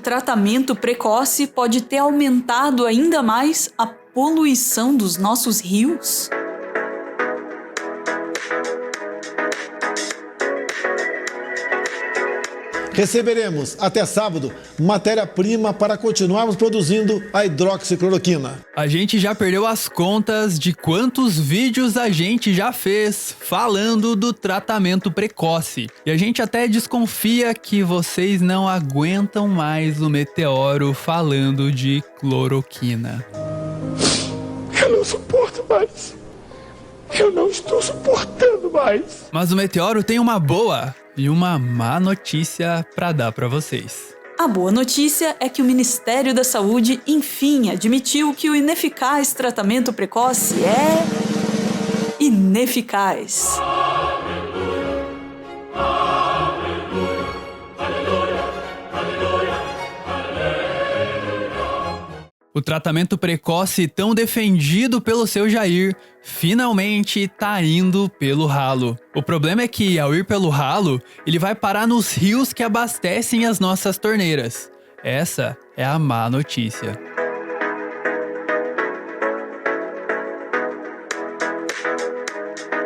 tratamento precoce pode ter aumentado ainda mais a poluição dos nossos rios? Receberemos, até sábado, matéria-prima para continuarmos produzindo a hidroxicloroquina. A gente já perdeu as contas de quantos vídeos a gente já fez falando do tratamento precoce. E a gente até desconfia que vocês não aguentam mais o Meteoro falando de cloroquina. Eu não suporto mais. Eu não estou suportando mais. Mas o Meteoro tem uma boa e uma má notícia para dar para vocês. A boa notícia é que o Ministério da Saúde, enfim, admitiu que o ineficaz tratamento precoce é ineficaz. O tratamento precoce tão defendido pelo seu Jair finalmente tá indo pelo ralo. O problema é que, ao ir pelo ralo, ele vai parar nos rios que abastecem as nossas torneiras. Essa é a má notícia.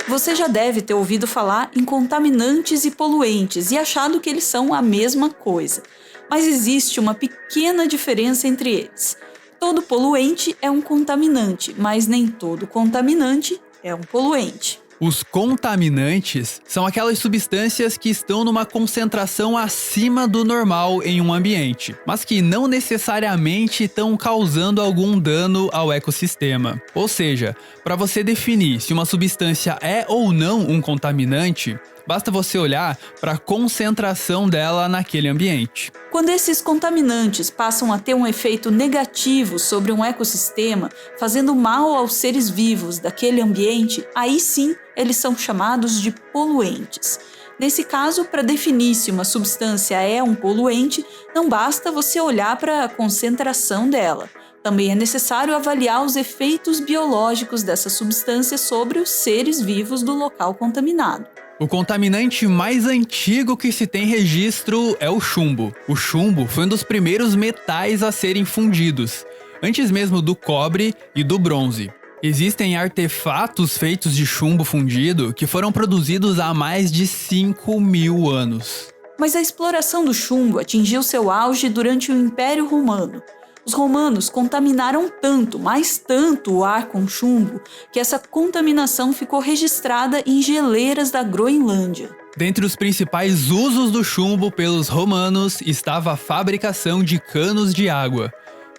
Você já deve ter ouvido falar em contaminantes e poluentes e achado que eles são a mesma coisa. Mas existe uma pequena diferença entre eles. Todo poluente é um contaminante, mas nem todo contaminante é um poluente. Os contaminantes são aquelas substâncias que estão numa concentração acima do normal em um ambiente, mas que não necessariamente estão causando algum dano ao ecossistema. Ou seja, para você definir se uma substância é ou não um contaminante, basta você olhar para a concentração dela naquele ambiente. Quando esses contaminantes passam a ter um efeito negativo sobre um ecossistema, fazendo mal aos seres vivos daquele ambiente, aí sim eles são chamados de poluentes. Nesse caso, para definir se uma substância é um poluente, não basta você olhar para a concentração dela. Também é necessário avaliar os efeitos biológicos dessa substância sobre os seres vivos do local contaminado. O contaminante mais antigo que se tem registro é o chumbo. O chumbo foi um dos primeiros metais a serem fundidos, antes mesmo do cobre e do bronze. Existem artefatos feitos de chumbo fundido que foram produzidos há mais de 5.000 anos. Mas a exploração do chumbo atingiu seu auge durante o Império Romano. Os romanos contaminaram tanto, mas tanto o ar com chumbo, que essa contaminação ficou registrada em geleiras da Groenlândia. Dentre os principais usos do chumbo pelos romanos estava a fabricação de canos de água.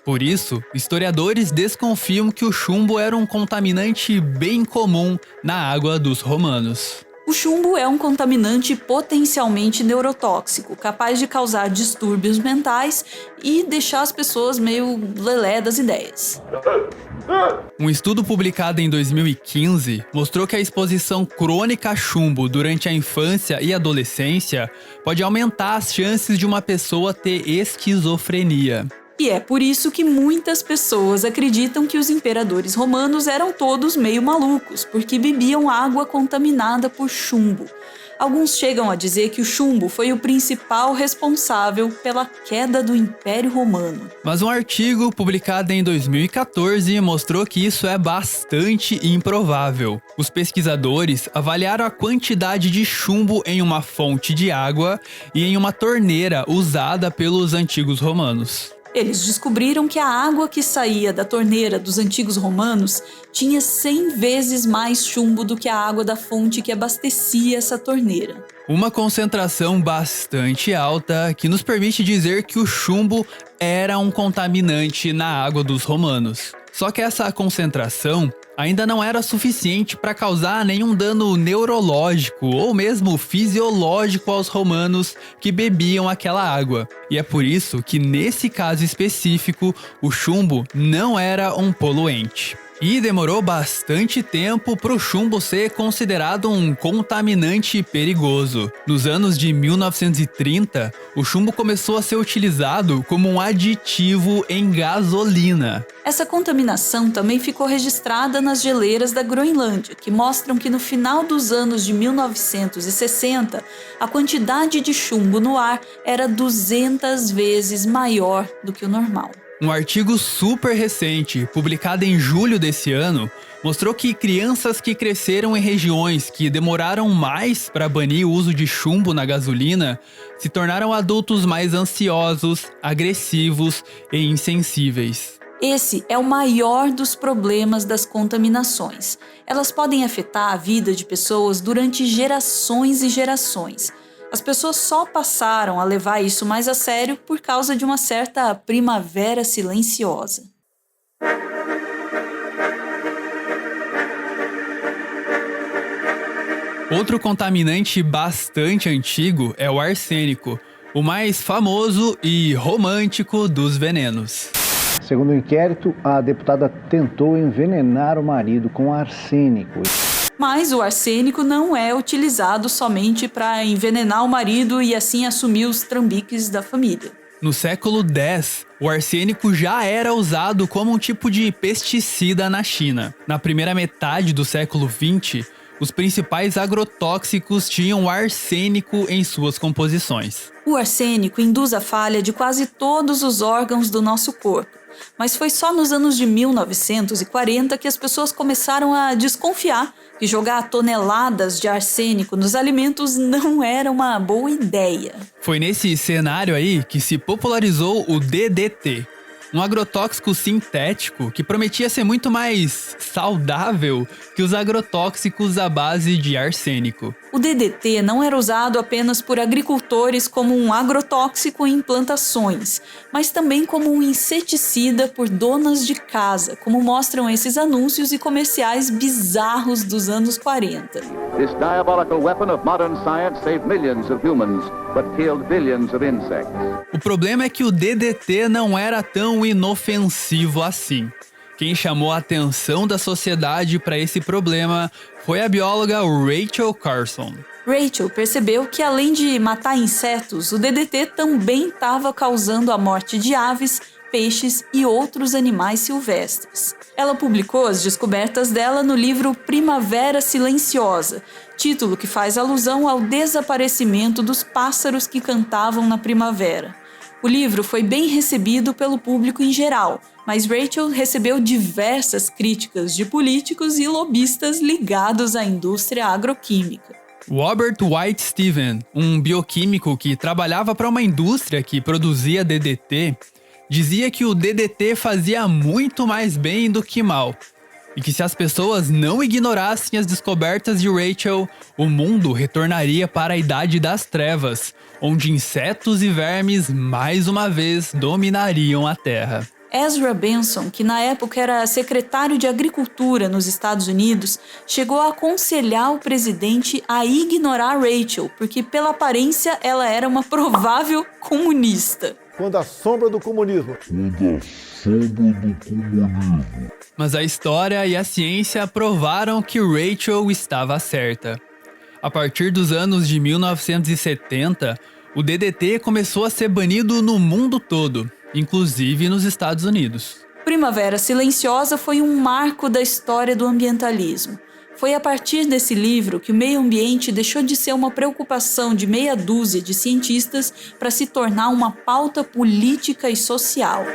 Por isso, historiadores desconfiam que o chumbo era um contaminante bem comum na água dos romanos. O chumbo é um contaminante potencialmente neurotóxico, capaz de causar distúrbios mentais e deixar as pessoas meio lelé das ideias. Um estudo publicado em 2015 mostrou que a exposição crônica a chumbo durante a infância e adolescência pode aumentar as chances de uma pessoa ter esquizofrenia. E é por isso que muitas pessoas acreditam que os imperadores romanos eram todos meio malucos, porque bebiam água contaminada por chumbo. Alguns chegam a dizer que o chumbo foi o principal responsável pela queda do Império Romano. Mas um artigo publicado em 2014 mostrou que isso é bastante improvável. Os pesquisadores avaliaram a quantidade de chumbo em uma fonte de água e em uma torneira usada pelos antigos romanos. Eles descobriram que a água que saía da torneira dos antigos romanos tinha 100 vezes mais chumbo do que a água da fonte que abastecia essa torneira. Uma concentração bastante alta que nos permite dizer que o chumbo era um contaminante na água dos romanos. Só que essa concentração ainda não era suficiente para causar nenhum dano neurológico ou mesmo fisiológico aos romanos que bebiam aquela água. E é por isso que, nesse caso específico, o chumbo não era um poluente. E demorou bastante tempo para o chumbo ser considerado um contaminante perigoso. Nos anos de 1930, o chumbo começou a ser utilizado como um aditivo em gasolina. Essa contaminação também ficou registrada nas geleiras da Groenlândia, que mostram que no final dos anos de 1960, a quantidade de chumbo no ar era 200 vezes maior do que o normal. Um artigo super recente, publicado em julho desse ano, mostrou que crianças que cresceram em regiões que demoraram mais para banir o uso de chumbo na gasolina se tornaram adultos mais ansiosos, agressivos e insensíveis. Esse é o maior dos problemas das contaminações. Elas podem afetar a vida de pessoas durante gerações e gerações. As pessoas só passaram a levar isso mais a sério por causa de uma certa primavera silenciosa. Outro contaminante bastante antigo é o arsênico, o mais famoso e romântico dos venenos. Segundo o inquérito, a deputada tentou envenenar o marido com arsênico. Mas o arsênico não é utilizado somente para envenenar o marido e assim assumir os trambiques da família. No século X, o arsênico já era usado como um tipo de pesticida na China. Na primeira metade do século XX, os principais agrotóxicos tinham arsênico em suas composições. O arsênico induz a falha de quase todos os órgãos do nosso corpo. Mas foi só nos anos de 1940 que as pessoas começaram a desconfiar que jogar toneladas de arsênico nos alimentos não era uma boa ideia. Foi nesse cenário aí que se popularizou o DDT, um agrotóxico sintético que prometia ser muito mais saudável que os agrotóxicos à base de arsênico. O DDT não era usado apenas por agricultores como um agrotóxico em plantações, mas também como um inseticida por donas de casa, como mostram esses anúncios e comerciais bizarros dos anos 40. This diabolical weapon of modern science saved millions of humans, but killed billions of insects. O problema é que o DDT não era tão inofensivo assim. Quem chamou a atenção da sociedade para esse problema foi a bióloga Rachel Carson. Rachel percebeu que, além de matar insetos, o DDT também estava causando a morte de aves, peixes e outros animais silvestres. Ela publicou as descobertas dela no livro Primavera Silenciosa, título que faz alusão ao desaparecimento dos pássaros que cantavam na primavera. O livro foi bem recebido pelo público em geral, mas Rachel recebeu diversas críticas de políticos e lobistas ligados à indústria agroquímica. Robert White Steven, um bioquímico que trabalhava para uma indústria que produzia DDT, dizia que o DDT fazia muito mais bem do que mal, e que se as pessoas não ignorassem as descobertas de Rachel, o mundo retornaria para a Idade das Trevas, onde insetos e vermes mais uma vez dominariam a Terra. Ezra Benson, que na época era secretário de Agricultura nos Estados Unidos, chegou a aconselhar o presidente a ignorar Rachel, porque pela aparência ela era uma provável comunista. Quando a sombra do comunismo. Mas a história e a ciência provaram que Rachel estava certa. A partir dos anos de 1970, o DDT começou a ser banido no mundo todo, inclusive nos Estados Unidos. Primavera Silenciosa foi um marco da história do ambientalismo. Foi a partir desse livro que o meio ambiente deixou de ser uma preocupação de meia dúzia de cientistas para se tornar uma pauta política e social.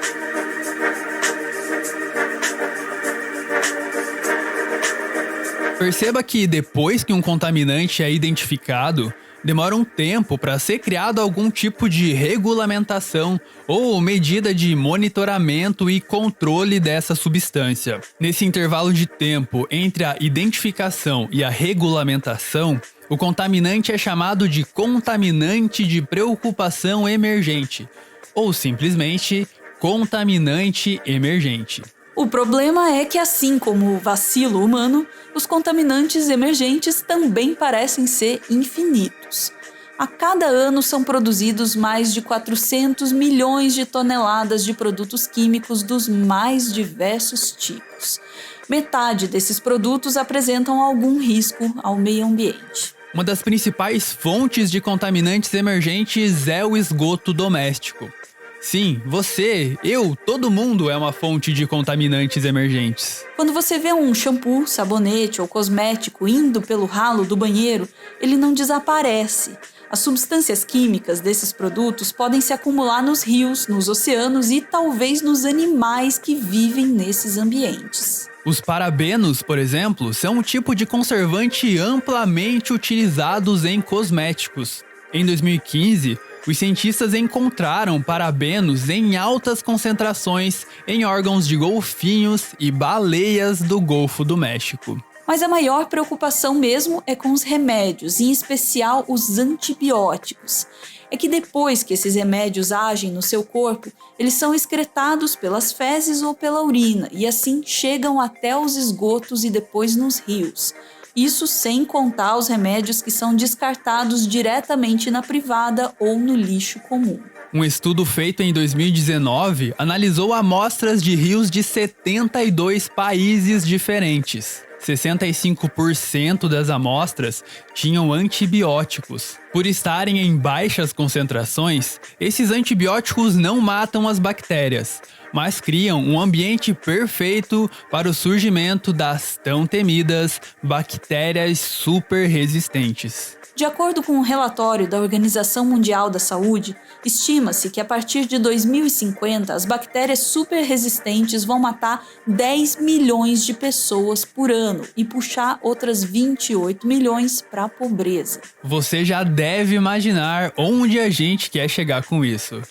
Perceba que depois que um contaminante é identificado, demora um tempo para ser criado algum tipo de regulamentação ou medida de monitoramento e controle dessa substância. Nesse intervalo de tempo entre a identificação e a regulamentação, o contaminante é chamado de contaminante de preocupação emergente, ou simplesmente contaminante emergente. O problema é que, assim como o vacilo humano, os contaminantes emergentes também parecem ser infinitos. A cada ano são produzidos mais de 400 milhões de toneladas de produtos químicos dos mais diversos tipos. Metade desses produtos apresentam algum risco ao meio ambiente. Uma das principais fontes de contaminantes emergentes é o esgoto doméstico. Sim, você, eu, todo mundo é uma fonte de contaminantes emergentes. Quando você vê um shampoo, sabonete ou cosmético indo pelo ralo do banheiro, ele não desaparece. As substâncias químicas desses produtos podem se acumular nos rios, nos oceanos e talvez nos animais que vivem nesses ambientes. Os parabenos, por exemplo, são um tipo de conservante amplamente utilizados em cosméticos. Em 2015, os cientistas encontraram parabenos em altas concentrações em órgãos de golfinhos e baleias do Golfo do México. Mas a maior preocupação mesmo é com os remédios, em especial os antibióticos. É que depois que esses remédios agem no seu corpo, eles são excretados pelas fezes ou pela urina e assim chegam até os esgotos e depois nos rios. Isso sem contar os remédios que são descartados diretamente na privada ou no lixo comum. Um estudo feito em 2019 analisou amostras de rios de 72 países diferentes. 65% das amostras tinham antibióticos. Por estarem em baixas concentrações, esses antibióticos não matam as bactérias, mas criam um ambiente perfeito para o surgimento das tão temidas bactérias super resistentes. De acordo com um relatório da Organização Mundial da Saúde, estima-se que a partir de 2050 as bactérias super resistentes vão matar 10 milhões de pessoas por ano e puxar outras 28 milhões para a pobreza. Você já deve imaginar onde a gente quer chegar com isso.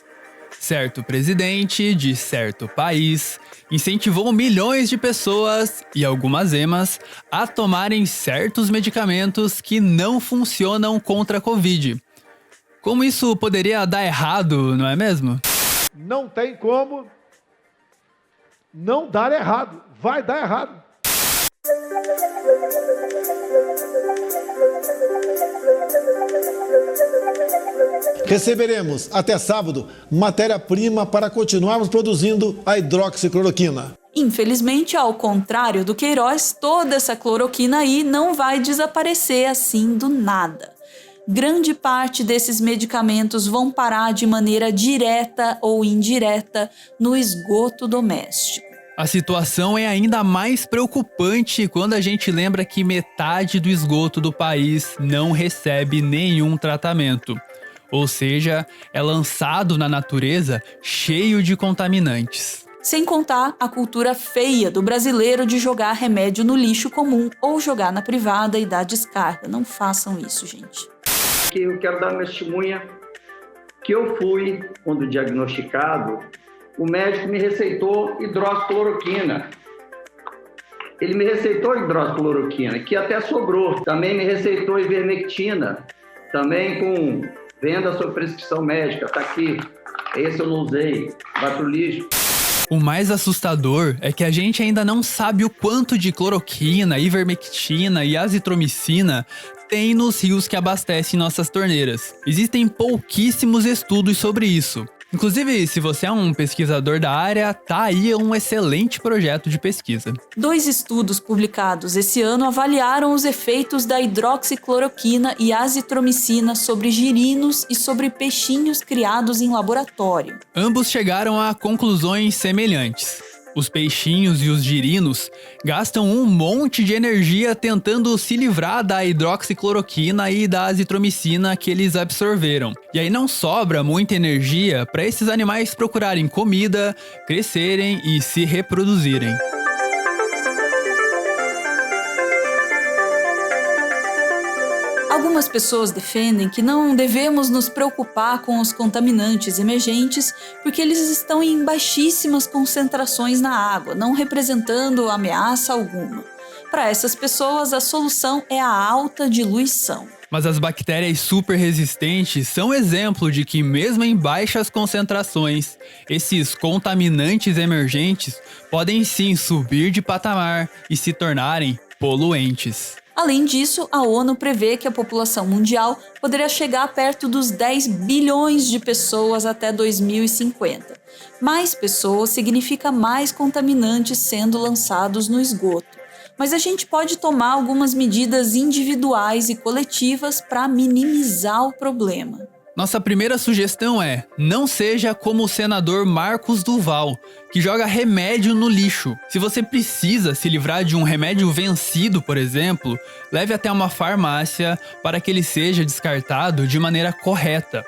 Certo presidente de certo país incentivou milhões de pessoas e algumas emas a tomarem certos medicamentos que não funcionam contra a Covid. Como isso poderia dar errado, não é mesmo? Não tem como não dar errado. Vai dar errado. Receberemos, até sábado, matéria-prima para continuarmos produzindo a hidroxicloroquina. Infelizmente, ao contrário do Queiroz, toda essa cloroquina aí não vai desaparecer assim do nada. Grande parte desses medicamentos vão parar de maneira direta ou indireta no esgoto doméstico. A situação é ainda mais preocupante quando a gente lembra que metade do esgoto do país não recebe nenhum tratamento. Ou seja, é lançado na natureza cheio de contaminantes. Sem contar a cultura feia do brasileiro de jogar remédio no lixo comum ou jogar na privada e dar descarga. Não façam isso, gente. Eu quero dar uma testemunha que eu fui, quando diagnosticado, o médico me receitou hidroxicloroquina. Ele me receitou hidroxicloroquina, que até sobrou. Também me receitou ivermectina, também com venda sob prescrição médica. Tá aqui, esse eu não usei, vai pro lixo. O mais assustador é que a gente ainda não sabe o quanto de cloroquina, ivermectina e azitromicina tem nos rios que abastecem nossas torneiras. Existem pouquíssimos estudos sobre isso. Inclusive, se você é um pesquisador da área, tá aí um excelente projeto de pesquisa. 2 estudos publicados esse ano avaliaram os efeitos da hidroxicloroquina e azitromicina sobre girinos e sobre peixinhos criados em laboratório. Ambos chegaram a conclusões semelhantes. Os peixinhos e os girinos gastam um monte de energia tentando se livrar da hidroxicloroquina e da azitromicina que eles absorveram. E aí não sobra muita energia para esses animais procurarem comida, crescerem e se reproduzirem. Algumas pessoas defendem que não devemos nos preocupar com os contaminantes emergentes porque eles estão em baixíssimas concentrações na água, não representando ameaça alguma. Para essas pessoas, a solução é a alta diluição. Mas as bactérias super resistentes são exemplo de que, mesmo em baixas concentrações, esses contaminantes emergentes podem sim subir de patamar e se tornarem poluentes. Além disso, a ONU prevê que a população mundial poderia chegar perto dos 10 bilhões de pessoas até 2050. Mais pessoas significa mais contaminantes sendo lançados no esgoto. Mas a gente pode tomar algumas medidas individuais e coletivas para minimizar o problema. Nossa primeira sugestão é: não seja como o senador Marcos Duval, que joga remédio no lixo. Se você precisa se livrar de um remédio vencido, por exemplo, leve até uma farmácia para que ele seja descartado de maneira correta.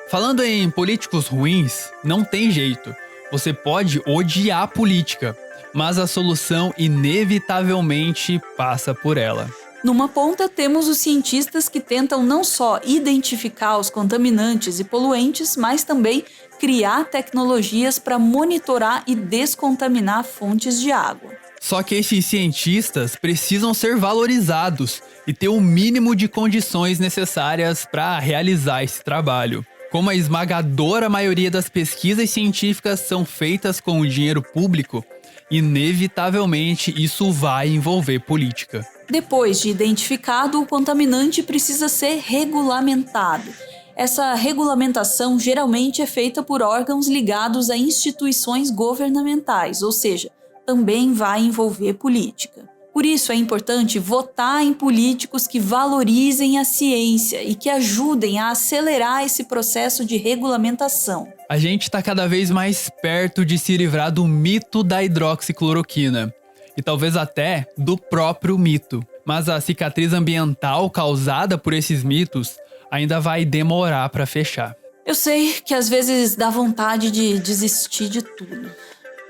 Falando em políticos ruins, não tem jeito. Você pode odiar a política, mas a solução inevitavelmente passa por ela. Numa ponta, temos os cientistas que tentam não só identificar os contaminantes e poluentes, mas também criar tecnologias para monitorar e descontaminar fontes de água. Só que esses cientistas precisam ser valorizados e ter o mínimo de condições necessárias para realizar esse trabalho. Como a esmagadora maioria das pesquisas científicas são feitas com o dinheiro público, inevitavelmente isso vai envolver política. Depois de identificado, o contaminante precisa ser regulamentado. Essa regulamentação geralmente é feita por órgãos ligados a instituições governamentais, ou seja, também vai envolver política. Por isso é importante votar em políticos que valorizem a ciência e que ajudem a acelerar esse processo de regulamentação. A gente está cada vez mais perto de se livrar do mito da hidroxicloroquina. E talvez até do próprio mito. Mas a cicatriz ambiental causada por esses mitos ainda vai demorar para fechar. Eu sei que às vezes dá vontade de desistir de tudo.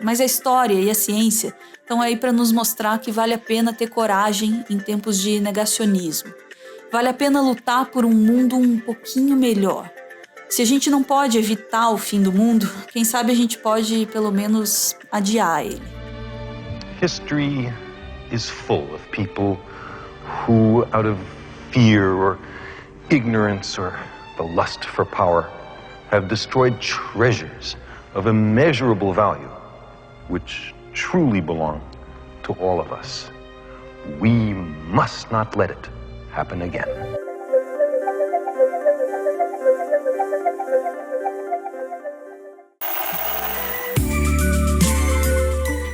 Mas a história e a ciência estão aí para nos mostrar que vale a pena ter coragem em tempos de negacionismo. Vale a pena lutar por um mundo um pouquinho melhor. Se a gente não pode evitar o fim do mundo, quem sabe a gente pode pelo menos adiar ele. History is full of people who, out of fear or ignorance or the lust for power, have destroyed treasures of immeasurable value, which truly belong to all of us. We must not let it happen again.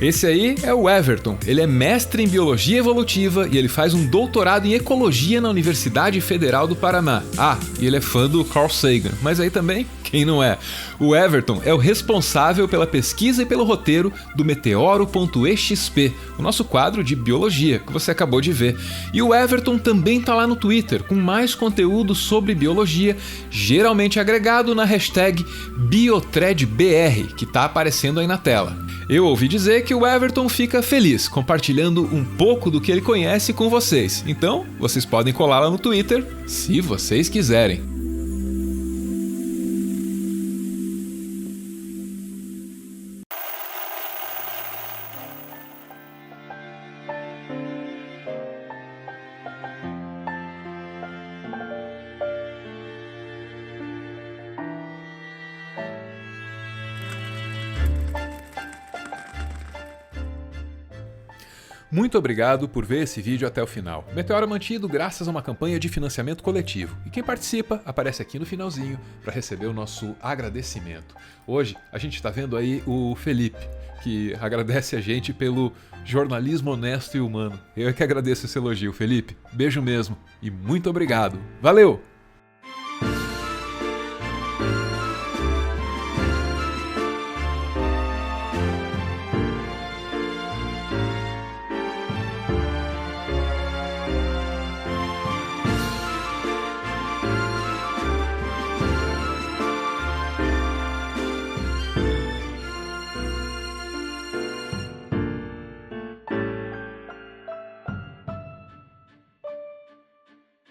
Esse aí é o Everton. Ele é mestre em Biologia Evolutiva e ele faz um doutorado em Ecologia na Universidade Federal do Paraná. Ah, e ele é fã do Carl Sagan, mas aí também, quem não é? O Everton é o responsável pela pesquisa e pelo roteiro do Meteoro.exp, o nosso quadro de biologia que você acabou de ver. E o Everton também tá lá no Twitter com mais conteúdo sobre biologia, geralmente agregado na hashtag BiothreadBR, que tá aparecendo aí na tela. Eu ouvi dizer que o Everton fica feliz compartilhando um pouco do que ele conhece com vocês. Então, vocês podem colar lá no Twitter, se vocês quiserem. Muito obrigado por ver esse vídeo até o final. O Meteoro é mantido graças a uma campanha de financiamento coletivo. E quem participa aparece aqui no finalzinho para receber o nosso agradecimento. Hoje a gente está vendo aí o Felipe, que agradece a gente pelo jornalismo honesto e humano. Eu é que agradeço esse elogio, Felipe. Beijo mesmo e muito obrigado. Valeu!